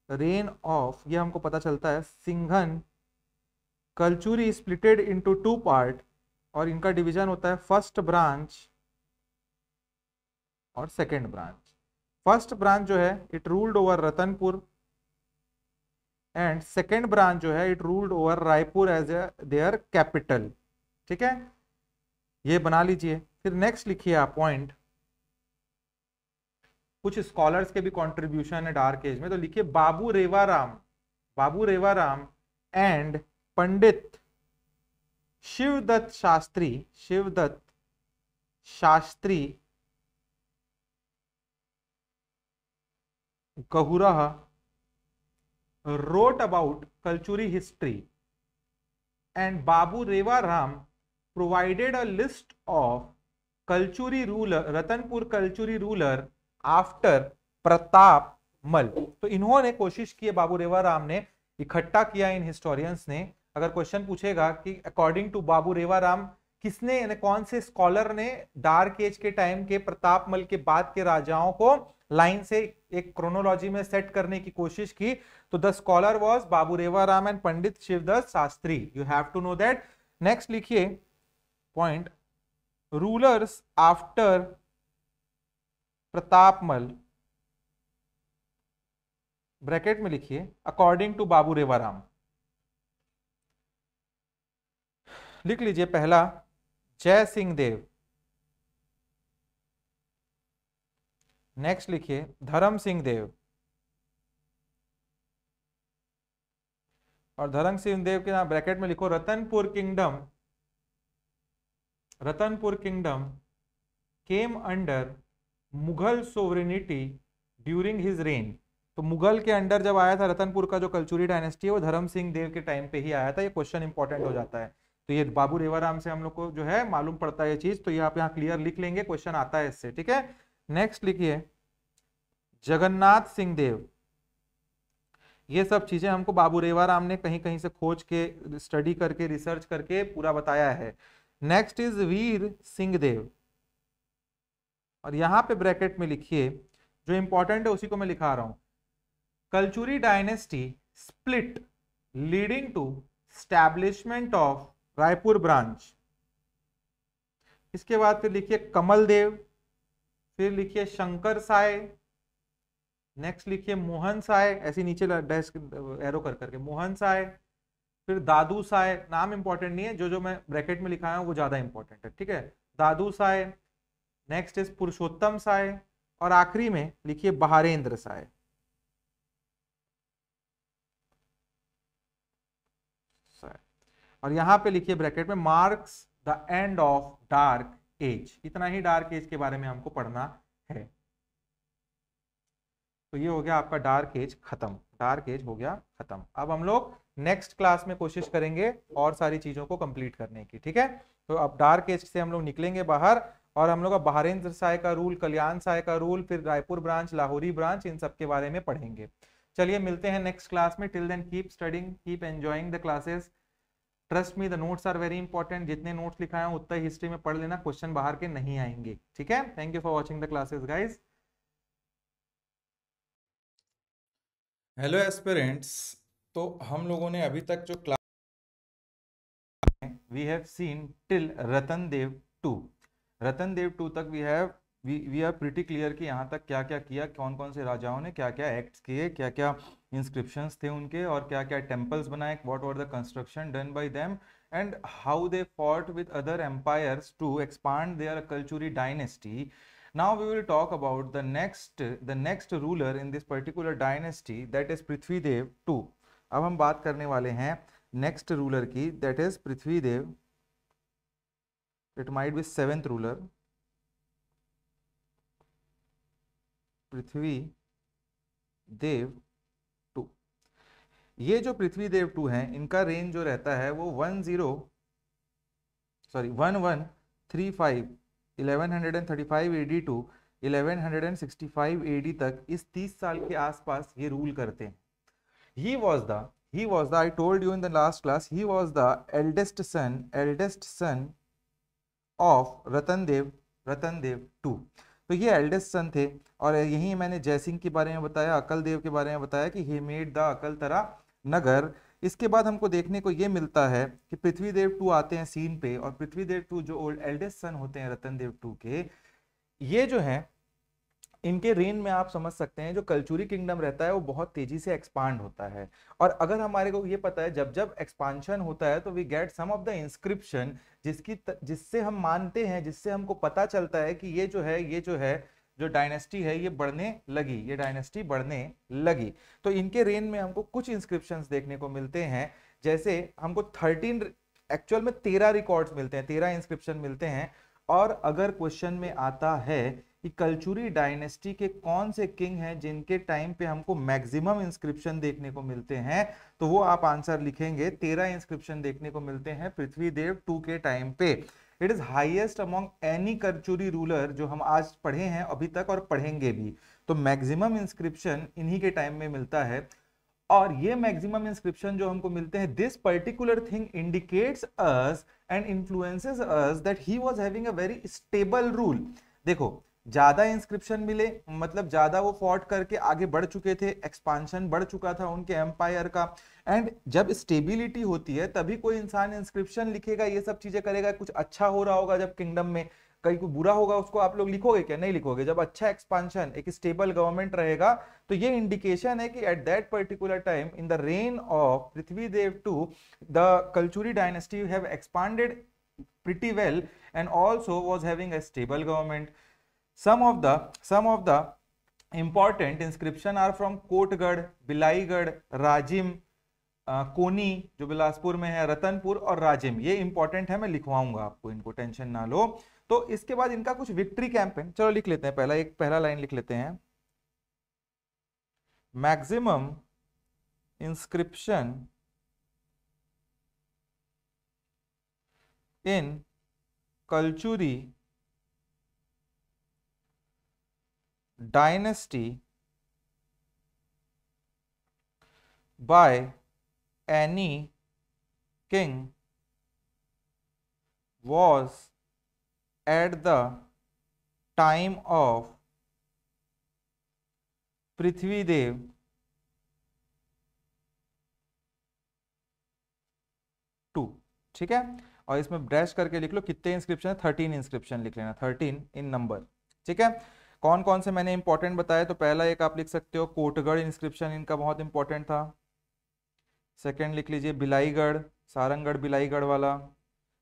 रेन ऑफ, ये हमको पता चलता है Singhan Kalachuri splitted into 2 part, और इनका डिवीजन होता है फर्स्ट ब्रांच और सेकेंड ब्रांच। फर्स्ट ब्रांच जो है it ruled over Ratanpur, and second branch जो है it ruled over Raipur as their capital, ठीक है, ये बना लीजिए। फिर नेक्स्ट लिखिए आप पॉइंट, कुछ स्कॉलर्स के भी कंट्रीब्यूशन है डार्क एज में, तो लिखिए Babu Revaram and Pandit Shivdatt Shastri Gahura wrote about Kalchuri history, and Babu Reva Ram provided a list of Kalchuri ruler, Ratanpur Kalchuri ruler after Pratap मल। तो इन्होंने कोशिश की है, बाबू रेवा राम ने इकट्ठा किया इन हिस्टोरियंस ने। अगर क्वेश्चन पूछेगा कि अकॉर्डिंग टू बाबू रेवा राम किसने, यानी कौन से स्कॉलर ने डार्क एज के टाइम के प्रताप मल के बाद के राजाओं को लाइन से एक क्रोनोलॉजी में सेट करने की कोशिश की, तो the scholar was Babu Reva Ram and Pandit Shivdatt Shastri, you have to know that. Next लिखिए point rulers after Pratapmal, bracket में लिखिए अकॉर्डिंग टू बाबू रेवा राम। लिख लीजिए पहला जय सिंह देव, नेक्स्ट लिखिए धर्म सिंह देव, और धर्म सिंह देव के नाम ब्रैकेट में लिखो Ratanpur kingdom came under Mughal sovereignty during his rain. तो मुगल के अंडर जब आया था रतनपुर का जो कलचुरी डायनेस्टी है, वो धर्म सिंह देव के टाइम पे ही आया था। ये क्वेश्चन इंपॉर्टेंट हो जाता है, तो ये बाबू रेवाराम से हम लोग को जो है मालूम पड़ता है ये चीज, तो ये आप यहाँ क्लियर लिख लेंगे, क्वेश्चन आता है इससे, ठीक है। नेक्स्ट लिखिए जगन्नाथ सिंह देव, ये सब चीजें हमको बाबू रेवाराम ने कहीं कहीं से खोज के स्टडी करके रिसर्च करके पूरा बताया है। नेक्स्ट इज वीर सिंह देव, और यहां पे ब्रैकेट में लिखिए जो इंपॉर्टेंट है उसी को मैं लिखा रहा हूं, Kalachuri dynasty split leading to establishment of Raipur branch. इसके बाद फिर लिखिए कमल देव, फिर लिखिए शंकर साय, नेक्स्ट लिखिए मोहन साय, ऐसे नीचे डैश एरो कर करके मोहन साय, फिर दादू साय, नाम इंपॉर्टेंट नहीं है, जो मैं ब्रैकेट में लिखा है वो ज्यादा इंपॉर्टेंट है, ठीक है, दादू साय। नेक्स्ट इज पुरुषोत्तम साय, और आखिरी में लिखिए बहारेंद्र साय। और यहां पे लिखिए ब्रैकेट में marks the end of dark age. इतना ही डार्क एज के बारे में हमको पढ़ना है। तो ये हो गया आपका डार्क एज खत्म, डार्क एज हो गया खत्म। अब हम लोग नेक्स्ट क्लास में कोशिश करेंगे और सारी चीजों को कंप्लीट करने की, ठीक है। तो अब डार्क एज से हम लोग निकलेंगे बाहर, और हम लोग अब बहारेंद्र साय का रूल, कल्याण साय का रूल, फिर रायपुर ब्रांच, लाहौरी ब्रांच, इन सब के बारे में पढ़ेंगे। चलिए मिलते हैं नेक्स्ट क्लास में। Till then keep studying, keep enjoying the classes. Trust me, the notes are very important. जितने नोट्स लिखाए हैं उतना हिस्ट्री में पढ़ लेना, क्वेश्चन बाहर के नहीं आएंगे। ठीक है, thank you for watching the classes guys. Hello aspirants, तो हम लोगों ने अभी तक जो class we have seen till Ratan Dev 2। Ratan Dev 2 तक वी आर प्रिटी क्लियर कि यहाँ तक क्या क्या किया, कौन कौन से राजाओं ने क्या क्या एक्ट्स किए, क्या क्या इंस्क्रिप्शंस थे उनके, और क्या क्या टेम्पल्स बनाए, what were the construction done by them, and how they fought with other empires to expand their Kalachuri dynasty. Now we will talk about the next ruler in this particular dynasty, that is Prithvi Dev 2. अब हम बात करने वाले हैं नेक्स्ट रूलर की, that is Prithvi Dev. It might be 7th ruler, Prithvi Dev 2. ये जो पृथ्वी देव 2 हैं, इनका रेंज जो रहता है वो 1135 AD टू 1165 AD तक, इस 30 साल के आसपास ये रूल करते हैं. He was the I told you in the last class, he was the eldest son of Ratan Dev 2. तो ये एल्डेस्ट सन थे, और यही मैंने जयसिंह के बारे में बताया, अकल देव के बारे में बताया कि he made the अकलतरा नगर. इसके बाद हमको देखने को ये मिलता है कि पृथ्वी देव 2 आते हैं सीन पे, और पृथ्वी देव 2 जो एल्डेस्ट सन होते हैं रतन देव 2 के, ये जो है इनके रेन में आप समझ सकते हैं जो कल्चुरी किंगडम रहता है वो बहुत तेजी से एक्सपांड होता है. और अगर हमारे को ये पता है जब जब एक्सपांशन होता है तो we get some of the inscription, जिससे हम मानते हैं, जिससे हमको पता चलता है कि ये जो है जो डायनेस्टी है ये बढ़ने लगी. तो इनके रेन में हमको कुछ इंस्क्रिप्शंस देखने को मिलते हैं. जैसे हमको 13, एक्चुअल में 13 रिकॉर्ड्स मिलते हैं, 13 इंस्क्रिप्शन मिलते हैं. और अगर क्वेश्चन में आता है कि कल्चुरी डायनेस्टी के कौन से किंग हैं जिनके टाइम पे हमको मैक्सिमम इंस्क्रिप्शन देखने को मिलते हैं, तो वो आप आंसर लिखेंगे. 13 इंस्क्रिप्शन देखने को मिलते हैं पृथ्वी देव 2 के टाइम पे. It is highest among any Kalachuri ruler जो हम आज पढ़े हैं अभी तक और पढ़ेंगे भी. तो मैक्सिमम इंस्क्रिप्शन इन्हीं के टाइम में मिलता है. और ये मैक्सिमम इंस्क्रिप्शन जो हमको मिलते हैं, this particular thing indicates us and influences us that he was having a very stable rule. देखो, ज्यादा इंस्क्रिप्शन मिले मतलब ज्यादा वो फॉर्ट करके आगे बढ़ चुके थे, एक्सपांशन बढ़ चुका था उनके एम्पायर का. एंड जब स्टेबिलिटी होती है तभी कोई इंसान इंस्क्रिप्शन लिखेगा, ये सब चीजें करेगा. कुछ अच्छा हो रहा होगा जब किंगडम में, कहीं को बुरा होगा उसको आप लोग लिखोगे क्या? नहीं लिखोगे. जब अच्छा एक्सपांशन, एक स्टेबल गवर्नमेंट रहेगा, तो ये इंडिकेशन है कि at that particular time in the reign of Prithvi Dev 2 the Kalachuri dynasty have expanded pretty well and also was having a stable government. Some of the important inscription are from Kotgarh, Bilaigarh, Rajim, कोनी जो बिलासपुर में है, रतनपुर और राजिम. ये इंपॉर्टेंट है, मैं लिखवाऊंगा आपको, इनको टेंशन ना लो. तो इसके बाद इनका कुछ विक्ट्री कैंपेन, चलो लिख लेते हैं. पहला लाइन लिख लेते हैं. Maximum inscription in Kalachuri dynasty by any king was at the time of पृथ्वी देव 2. ठीक है, और इसमें डैश करके लिख लो कितने इंस्क्रिप्शन है. 13 इंस्क्रिप्शन लिख लेना, 13 इन नंबर. ठीक है, कौन कौन से मैंने इंपॉर्टेंट बताया. तो पहला एक आप लिख सकते हो कोटगढ़ इंस्क्रिप्शन, इनका बहुत इंपॉर्टेंट था. सेकंड लिख लीजिए बिलाईगढ़, सारंगगढ़ बिलाईगढ़ वाला.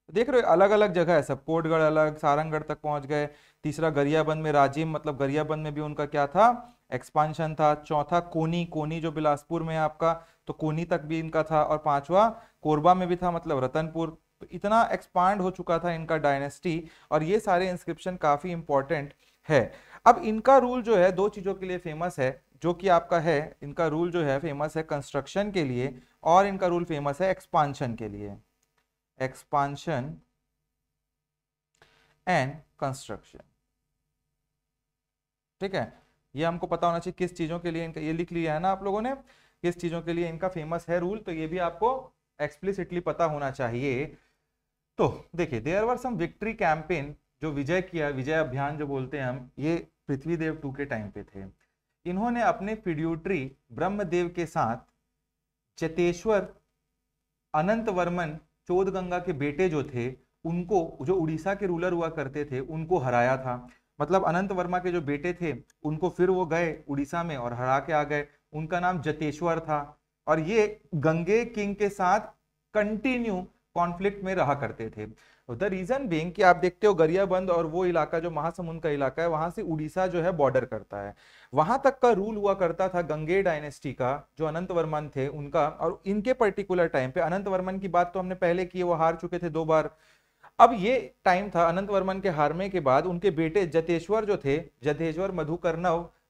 देख रहे हो अलग अलग जगह है सब, कोटगढ़ अलग, सारंगगढ़ तक पहुंच गए. तीसरा गरियाबंद में राजिम, मतलब गरियाबंद में भी उनका क्या था, एक्सपांशन था. चौथा कोनी जो बिलासपुर में है आपका, तो कोनी तक भी इनका था. और पांचवा कोरबा में भी था, मतलब रतनपुर. तो इतना एक्सपांड हो चुका था इनका डायनेस्टी, और ये सारे इंस्क्रिप्शन काफी इंपॉर्टेंट है. अब इनका रूल जो है दो चीजों के लिए फेमस है, जो कि आपका है, इनका रूल जो है फेमस है कंस्ट्रक्शन के लिए, और इनका रूल फेमस है एक्सपांशन के लिए. Expansion and construction. ठीक है, ये हमको पता होना चाहिए किस चीजों के लिए इनका, ये लिख लिया है ना आप लोगों ने, किस चीजों के लिए इनका फेमस है रूल, तो ये भी आपको एक्सप्लिसिटली पता होना चाहिए। तो देखिए there were some victory campaign, जो विजय किया, विजय अभियान जो बोलते हैं हम, ये पृथ्वीदेव टू के टाइम पे थे। इन्होंने अपने फिड्यूटरी ब्रह्मदेव के साथ चेतेश्वर अनंत वर्मन चोदगंगा के बेटे जो थे उनको, जो उड़ीसा के रूलर हुआ करते थे, उनको हराया था। मतलब अनंत वर्मा के जो बेटे थे उनको फिर वो गए उड़ीसा में और हरा के आ गए। उनका नाम जतेश्वर था और ये गंगे किंग के साथ कंटिन्यू कॉन्फ्लिक्ट में रहा करते थे। द रीजन बीइंग कि आप देखते हो गरियाबंद और वो इलाका जो महासमुंद का इलाका है, वहां से उड़ीसा जो है बॉर्डर करता है, वहां तक का रूल हुआ करता था गंगे डायनेस्टी का, जो अनंत वर्मन थे उनका। और इनके पर्टिकुलर टाइम पे, अनंत वर्मन की बात तो हमने पहले की, वो हार चुके थे 2 बार। अब ये टाइम था अनंत वर्मन के हारने के बाद, उनके बेटे जतेश्वर जो थे, जतेश्वर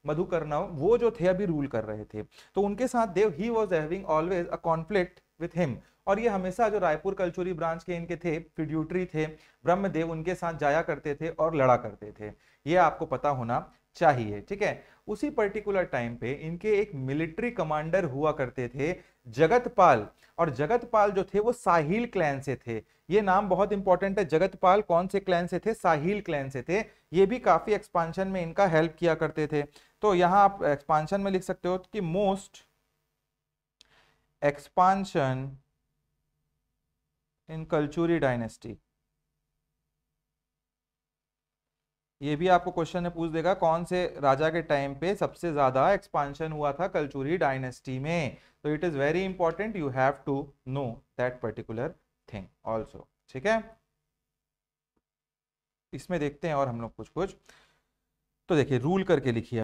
मधुकर्णव वो जो थे अभी रूल कर रहे थे। तो उनके साथ Dev he was having always a conflict with him, और ये हमेशा जो रायपुर कलचुरी ब्रांच के इनके थे, फिड्यूटरी थे ब्रह्मदेव, उनके साथ जाया करते थे और लड़ा करते थे। ये आपको पता होना चाहिए, ठीक है। उसी पर्टिकुलर टाइम पे इनके एक मिलिट्री कमांडर हुआ करते थे जगतपाल, और जगतपाल जो थे वो साहिल क्लैन से थे। ये नाम बहुत इंपॉर्टेंट है, जगतपाल कौन से क्लैन से थे? साहिल क्लैन से थे। ये भी काफी एक्सपांशन में इनका हेल्प किया करते थे। तो यहां आप एक्सपांशन में लिख सकते हो कि मोस्ट एक्सपांशन इन कलचुरी डायनेस्टी। ये भी आपको क्वेश्चन में पूछ देगा कौन से राजा के टाइम पे सबसे ज्यादा एक्सपांशन हुआ था कलचुरी डायनेस्टी में। तो it is very important, you have to know that particular thing also, ठीक है। इसमें देखते हैं और हम लोग कुछ कुछ। तो देखिए रूल करके लिखिए।